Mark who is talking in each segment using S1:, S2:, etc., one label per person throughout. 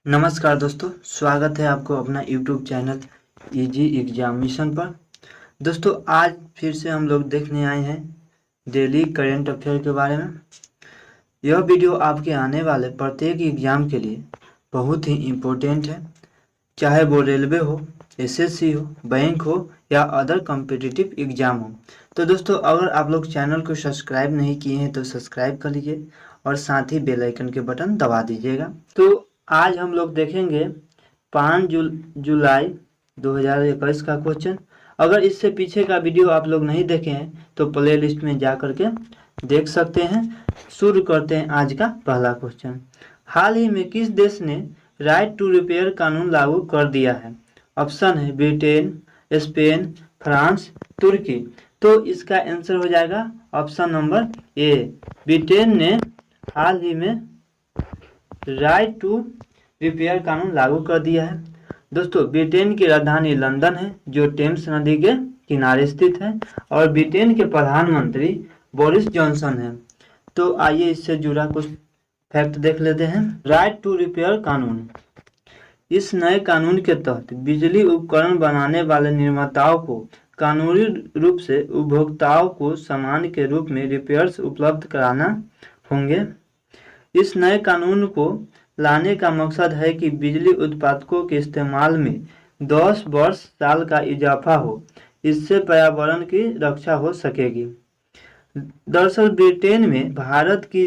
S1: नमस्कार दोस्तों, स्वागत है आपको अपना YouTube channel easy exam mission पर। दोस्तों, आज फिर से हम लोग देखने आए हैं डेली करेंट अफेयर के बारे में। यह वीडियो आपके आने वाले प्रत्येक एग्जाम के लिए बहुत ही इम्पोर्टेंट है, चाहे वो रेलवे हो, एसएससी हो, बैंक हो या अदर कॉम्पिटिटिव एग्जाम हो। तो दोस्तों, अगर आप लोग चैनल को सब्सक्राइब नहीं किए हैं तो सब्सक्राइब कर लीजिए और साथ ही बेल आइकन के बटन दबा दीजिएगा। तो आज हम लोग देखेंगे 5 जुलाई 2021 का क्वेश्चन। अगर इससे पीछे का वीडियो आप लोग नहीं देखे हैं तो प्ले लिस्ट में जा करके देख सकते हैं। शुरू करते हैं आज का पहला क्वेश्चन। हाल ही में किस देश ने राइट टू रिपेयर कानून लागू कर दिया है? ऑप्शन है ब्रिटेन, स्पेन, फ्रांस, तुर्की। तो इसका आंसर हो जाएगा ऑप्शन नंबर ए। ब्रिटेन ने हाल ही में राइट टू रिपेयर कानून लागू कर दिया है। दोस्तों, ब्रिटेन की राजधानी लंदन है जो टेम्स नदी के किनारे स्थित है और ब्रिटेन के प्रधानमंत्री बोरिस जॉनसन है। तो आइए इससे जुड़ा कुछ फैक्ट देख लेते हैं। राइट टू रिपेयर कानून, इस नए कानून के तहत बिजली उपकरण बनाने वाले निर्माताओं को कानूनी रूप से उपभोक्ताओं को सामान के रूप में रिपेयर्स उपलब्ध कराना होंगे। इस नए कानून को लाने का मकसद है कि बिजली उत्पादकों के इस्तेमाल में 10 वर्ष साल का इजाफा हो। इससे पर्यावरण की रक्षा हो सकेगी। दरअसल ब्रिटेन में भारत की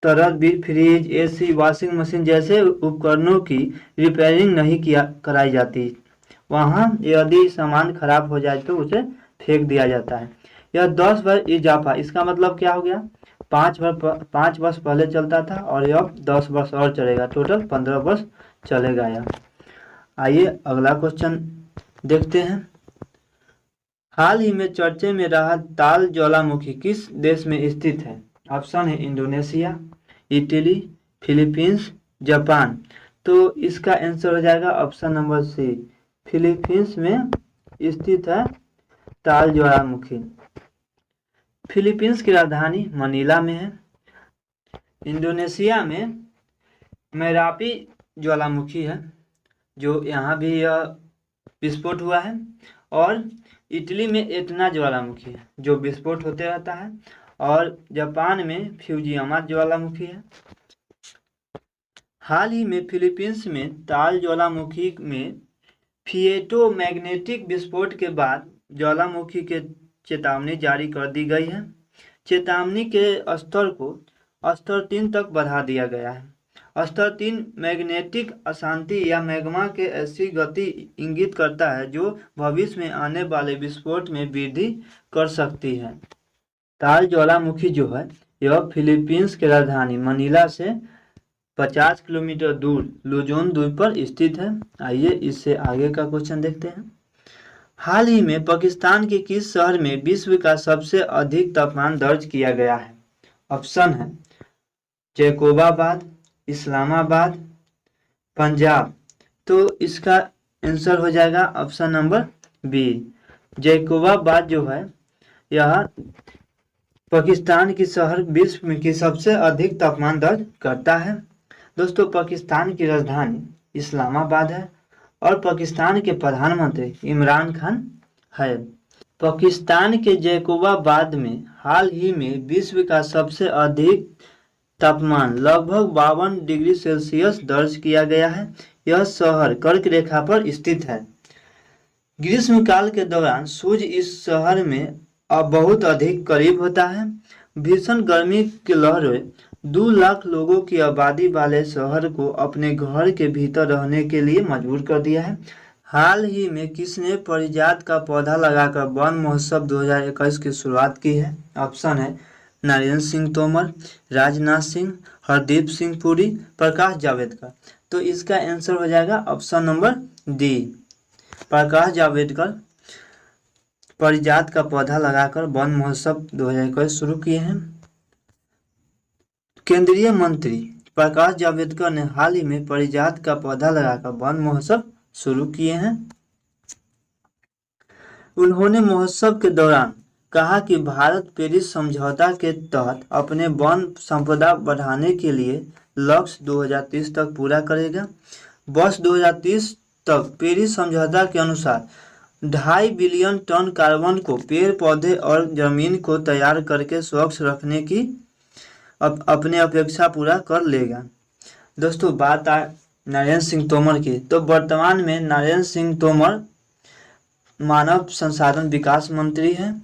S1: तरह फ्रिज, एसी, वॉशिंग मशीन जैसे उपकरणों की रिपेयरिंग नहीं कराई जाती। वहाँ यदि सामान खराब हो जाए तो उसे फेंक दिया जाता है। यह 10 वर्ष इजाफा, इसका मतलब क्या हो गया? 5 वर्ष पहले चलता था और अब 10 वर्ष और चलेगा, टोटल 15 वर्ष चलेगा यह। आइए अगला क्वेश्चन देखते हैं। हाल ही में चर्चे में रहा ताल ज्वालामुखी किस देश में स्थित है? ऑप्शन है इंडोनेशिया, इटली, फिलीपींस, जापान। तो इसका आंसर हो जाएगा ऑप्शन नंबर सी, फिलीपींस में स्थित है ताल ज्वालामुखी। फिलीपींस की राजधानी मनीला में है। इंडोनेशिया में मेरापी ज्वालामुखी है जो यहाँ भी यह विस्फोट हुआ है, और इटली में एटना ज्वालामुखी है जो विस्फोट होते रहता है, और जापान में फ्यूजियामा ज्वालामुखी है। हाल ही में फिलीपींस में ताल ज्वालामुखी में फिएटो मैग्नेटिक विस्फोट के बाद ज्वालामुखी के चेतावनी जारी कर दी गई है। चेतावनी के स्तर को स्तर 3 तक बढ़ा दिया गया है। स्तर 3 मैग्नेटिक अशांति या मैग्मा के ऐसी गति इंगित करता है जो भविष्य में आने वाले विस्फोट में वृद्धि कर सकती है। ताल ज्वालामुखी जो है यह फिलीपींस की राजधानी मनीला से 50 किलोमीटर दूर लुजोन द्वीप पर स्थित है। आइए इससे आगे का क्वेश्चन देखते हैं। हाल ही में पाकिस्तान के किस शहर में विश्व का सबसे अधिक तापमान दर्ज किया गया है? ऑप्शन है जैकोबाबाद, इस्लामाबाद, पंजाब। तो इसका आंसर हो जाएगा ऑप्शन नंबर बी, जैकोबाबाद जो है यह पाकिस्तान की शहर विश्व में की सबसे अधिक तापमान दर्ज करता है। दोस्तों, पाकिस्तान की राजधानी इस्लामाबाद है और पाकिस्तान के प्रधानमंत्री इमरान खान है। पाकिस्तान के जैकोबाबाद में हाल ही में विश्व का सबसे अधिक तापमान लगभग 52 डिग्री सेल्सियस दर्ज किया गया है। यह शहर कर्क रेखा पर स्थित है। ग्रीष्मकाल के दौरान सूर्य इस शहर में अब बहुत अधिक करीब होता है। भीषण गर्मी की लहरें 2 लाख लोगों की आबादी वाले शहर को अपने घर के भीतर रहने के लिए मजबूर कर दिया है। हाल ही में किसने पारिजात का पौधा लगाकर वन महोत्सव 2021 की शुरुआत की है? ऑप्शन है नरेंद्र सिंह तोमर, राजनाथ सिंह, हरदीप सिंह पुरी, प्रकाश जावड़ेकर। तो इसका आंसर हो जाएगा option number D, Prakash Javadekar पारिजात का पौधा लगाकर वन महोत्सव 2021 शुरू किए हैं। केंद्रीय मंत्री प्रकाश जावड़ेकर ने हाल ही में पारिजात का पौधा लगाकर वन महोत्सव शुरू किए हैं। उन्होंने महोत्सव के दौरान कहा कि भारत पेरिस समझौता के तहत अपने वन संपदा बढ़ाने के लिए लक्ष्य 2030 तक पूरा करेगा। वर्ष 2030 तक पेरिस समझौता के अनुसार 2.5 बिलियन टन कार्बन को पेड़ पौधे और जमीन को तैयार करके स्वच्छ रखने की अपने अपेक्षा पूरा कर लेगा। दोस्तों बात आए नरेंद्र सिंह तोमर की, तो वर्तमान में नरेंद्र सिंह तोमर मानव संसाधन विकास मंत्री हैं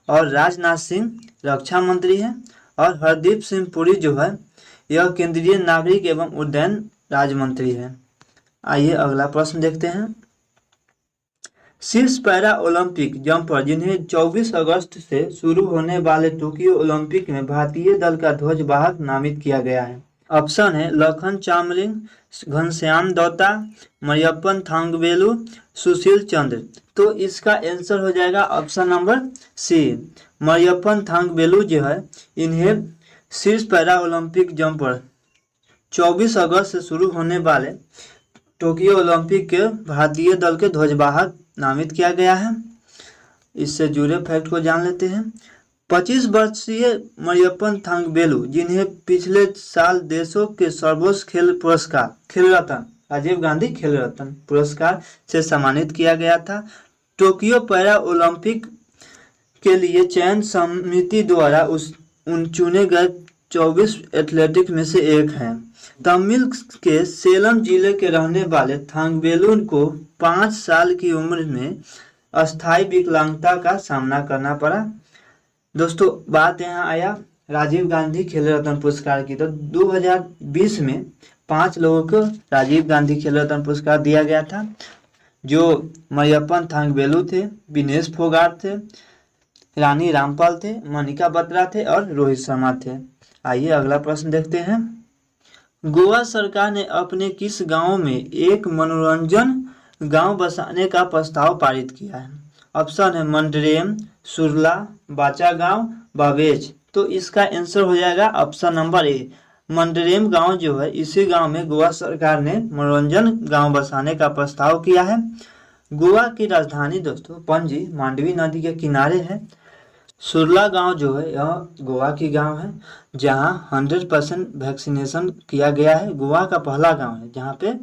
S1: और राजनाथ सिंह रक्षा मंत्री हैं और हरदीप सिंह पुरी जो है यह केंद्रीय नागरिक एवं उड्डयन राज्य मंत्री है। आइए अगला प्रश्न देखते हैं। शीर्ष पैरा ओलंपिक जंपर जिन्हें 24 अगस्त से शुरू होने वाले टोक्यो ओलंपिक में भारतीय दल का ध्वजवाहक नामित किया गया है। ऑप्शन है लखन चामलिंग, घनश्याम दत्ता, मरियप्पन थांगवेलु, सुशील चंद्र। तो इसका आंसर हो जाएगा ऑप्शन नंबर सी, मरियप्पन थांगवेलु जो है इन्हें शीर्ष पैरा ओलंपिक जंपर 24 अगस्त से शुरू होने वाले टोक्यो ओलंपिक के भारतीय दल के ध्वजवाहक नामित किया गया है। इससे जुड़े फैक्ट को जान लेते हैं। 25 वर्षीय मरियप्पन थांगवेलु जिन्हें पिछले साल देशों के सर्वोच्च खेल पुरस्कार खेल रत्न राजीव गांधी खेल रत्न पुरस्कार से सम्मानित किया गया था। टोक्यो पैरा ओलंपिक के लिए चयन समिति द्वारा उन चुने गए 24 एथलेटिक में से एक हैं। तमिल के सेलम जिले के रहने वाले थांगवेलु को 5 साल की उम्र में अस्थायी विकलांगता का सामना करना पड़ा। दोस्तों बात यहाँ आया राजीव गांधी खेल रत्न पुरस्कार की, तो 2020 में 5 लोगों को राजीव गांधी खेल रत्न पुरस्कार दिया गया था, जो मरियप्पन थांगवेलु थे, विनेश फोगाट थे, रानी रामपाल थे, मनिका बत्रा थे और रोहित शर्मा थे। आइए अगला प्रश्न देखते हैं। गोवा सरकार ने अपने किस गांव में एक मनोरंजन गांव बसाने का प्रस्ताव पारित किया है? ऑप्शन है मंडरेम, सुरला, बाचा गांव, बावेज। तो इसका आंसर हो जाएगा ऑप्शन नंबर ए, मंडरेम गांव जो है इसी गांव में गोवा सरकार ने मनोरंजन गांव बसाने का प्रस्ताव किया है। गोवा की राजधानी दोस्तों पणजी मांडवी नदी के किनारे है। सुरला गांव जो है यह गोवा की गांव है जहां 100% वैक्सीनेशन किया गया है। गोवा का पहला गांव है जहां पे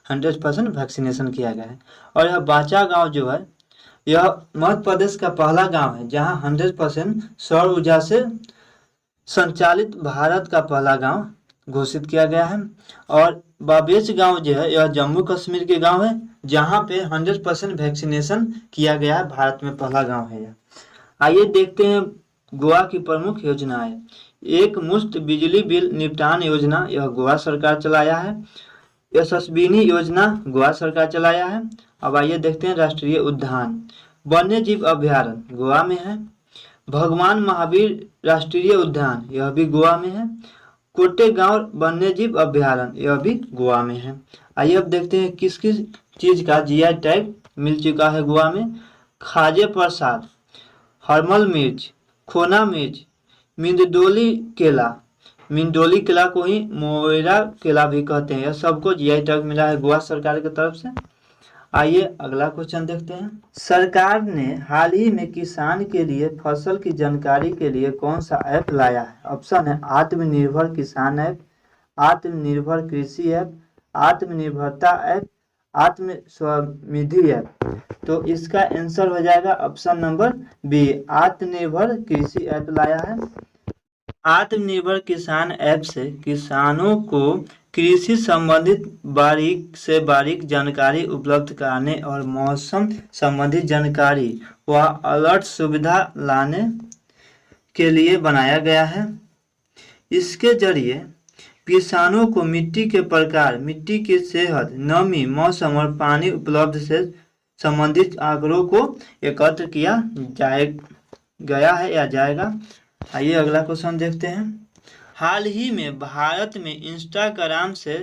S1: 100% वैक्सीनेशन किया गया है। और यह बाचा गांव जो है यह मध्य प्रदेश का पहला गांव है जहां 100% सौर ऊर्जा से संचालित भारत का पहला गांव घोषित किया गया है। और बाबेच गांव जो है यह जम्मू कश्मीर के गांव है जहां पे 100% वैक्सीनेशन किया गया है, भारत में पहला गांव है यह। आइए देखते हैं गोवा की प्रमुख योजनाएं। एक मुफ्त बिजली बिल निपटान योजना यह गोवा सरकार चलाया है। यशस्विनी योजना गोवा सरकार चलाया है। अब आइए देखते हैं राष्ट्रीय उद्यान। वन्य जीव अभ्यारण्य गोवा में है। भगवान महावीर राष्ट्रीय उद्यान यह भी गोवा में है। कोटेगांव वन्य जीव अभ्यारण्य यह भी गोवा में है। आइए अब देखते हैं किस किस चीज का जीआई टैग मिल चुका है गोवा में। खाजे प्रसाद, हरमल मिर्च, खोना मिर्च, मिंदोली केला, मिंदोली केला को ही मोयरा केला भी कहते हैं, यह सबको जीआई टैग मिला है गोवा सरकार की तरफ से। आइए अगला क्वेश्चन देखते हैं। सरकार ने हाल ही में किसान के लिए फसल की जानकारी के लिए कौन सा ऐप लाया है? ऑप्शन है आत्मनिर्भर किसान ऐप, आत्मनिर्भर कृषि ऐप, आत्मनिर्भरता ऐप, आत्म स्वनिधि ऐप। तो इसका आंसर हो जाएगा ऑप्शन नंबर बी, आत्मनिर्भर कृषि ऐप लाया है। आत्मनिर्भर किसान ऐप से किसानों को कृषि संबंधित बारीक से बारीक जानकारी उपलब्ध कराने और मौसम संबंधित जानकारी व अलर्ट सुविधा लाने के लिए बनाया गया है। इसके जरिए किसानों को मिट्टी के प्रकार, मिट्टी की सेहत, नमी, मौसम और पानी उपलब्ध से संबंधित आंकड़ों को एकत्र किया गया है या जाएगा। आइए अगला क्वेश्चन देखते हैं। हाल ही में भारत में इंस्टाग्राम से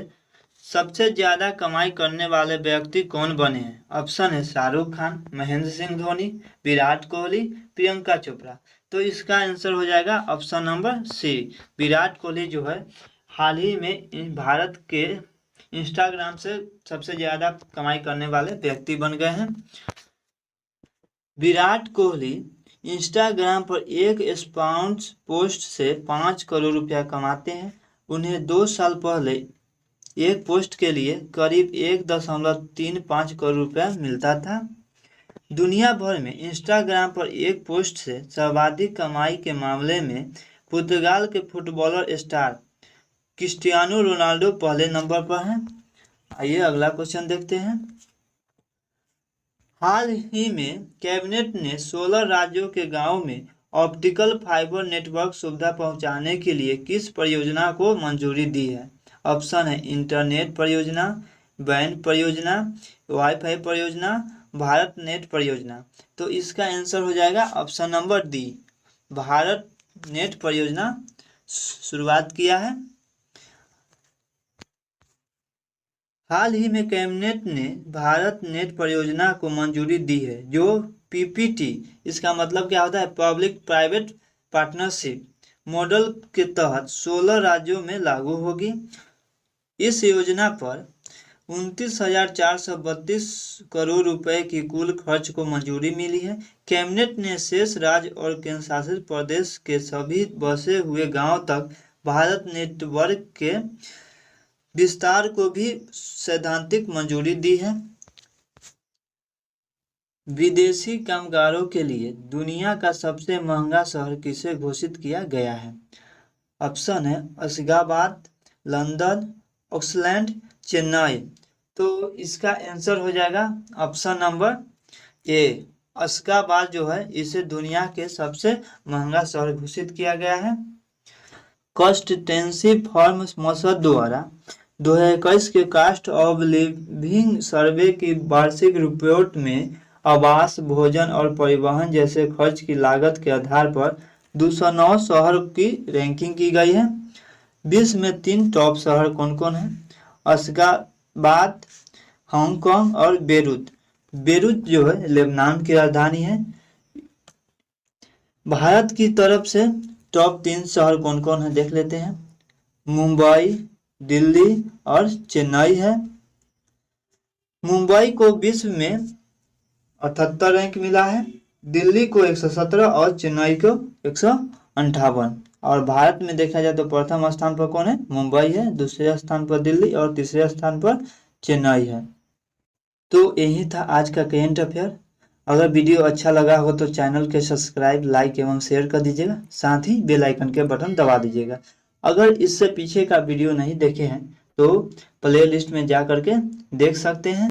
S1: सबसे ज्यादा कमाई करने वाले व्यक्ति कौन बने हैं? ऑप्शन है शाहरुख खान, महेंद्र सिंह धोनी, विराट कोहली, प्रियंका चोपड़ा। तो इसका आंसर हो जाएगा option number C, Virat Kohli जो है हाल ही में भारत के इंस्टाग्राम से सबसे ज्यादा कमाई करने वाले व्यक्ति बन गए हैं। विराट कोहली इंस्टाग्राम पर एक स्पॉन्स पोस्ट से 5 करोड़ रुपया कमाते हैं उन्हें 2 साल पहले एक पोस्ट के लिए करीब 1.35 करोड़ रुपया मिलता था। दुनिया भर में इंस्टाग्राम पर एक पोस्ट से सर्वाधिक कमाई के मामले में पुर्तगाल के फुटबॉलर स्टार क्रिस्टियानो रोनाल्डो पहले नंबर पर हैं। आइए अगला क्वेश्चन देखते हैं। हाल ही में कैबिनेट ने 16 राज्यों के गांवों में ऑप्टिकल फाइबर नेटवर्क सुविधा पहुंचाने के लिए किस परियोजना को मंजूरी दी है? ऑप्शन है इंटरनेट परियोजना, बैंड परियोजना, वाईफाई परियोजना, भारत नेट परियोजना। तो इसका आंसर हो जाएगा option number D, Bharat net परियोजना शुरुआत किया है। हाल ही में कैबिनेट ने भारत नेट परियोजना को मंजूरी दी है, जो पीपीटी, इसका मतलब क्या होता है, पब्लिक प्राइवेट पार्टनरशिप मॉडल के तहत 16 राज्यों में लागू होगी। इस योजना पर 29,432 करोड़ रुपए की कुल खर्च को मंजूरी मिली है। कैबिनेट ने शेष राज्य और केंद्रशासित प्रदेश के सभी बसे हुए गांव तक भारत नेटवर्क के विस्तार को भी सैद्धांतिक मंजूरी दी है। विदेशी कामगारों के लिए दुनिया का सबसे महंगा शहर किसे घोषित किया गया है? ऑप्शन है अशगाबाद, लंदन, ऑकलैंड, चेन्नई। तो इसका आंसर हो जाएगा ऑप्शन नंबर ए, अशगाबाद जो है इसे दुनिया के सबसे महंगा शहर घोषित किया गया है। कंस्टिट्यूएंसी फॉर्म मसद द्वारा 2021 के कास्ट ऑफ लिविंग सर्वे की वार्षिक रिपोर्ट में आवास, भोजन और परिवहन जैसे खर्च की लागत के आधार पर 209 शहर की रैंकिंग की गई है। विश्व में 3 टॉप शहर कौन कौन है? अशगाबाद, हांगकांग और बेरूत। बेरूत जो है लेबनान की राजधानी है। भारत की तरफ से टॉप 3 शहर कौन कौन है देख लेते हैं। मुंबई, दिल्ली और चेन्नई है। मुंबई को विश्व में 78 रैंक मिला है, दिल्ली को 117 और चेन्नई को 158। और भारत में देखा जाए तो प्रथम स्थान पर कौन है? मुंबई है, दूसरे स्थान पर दिल्ली और तीसरे स्थान पर चेन्नई है। तो यही था आज का करेंट अफेयर। अगर वीडियो अच्छा लगा हो तो चैनल के सब्सक्राइब, लाइक एवं शेयर कर दीजिएगा, साथ ही बेल आइकन के बटन दबा दीजिएगा। अगर इससे पीछे का वीडियो नहीं देखे हैं तो प्ले लिस्ट में जा करके देख सकते हैं।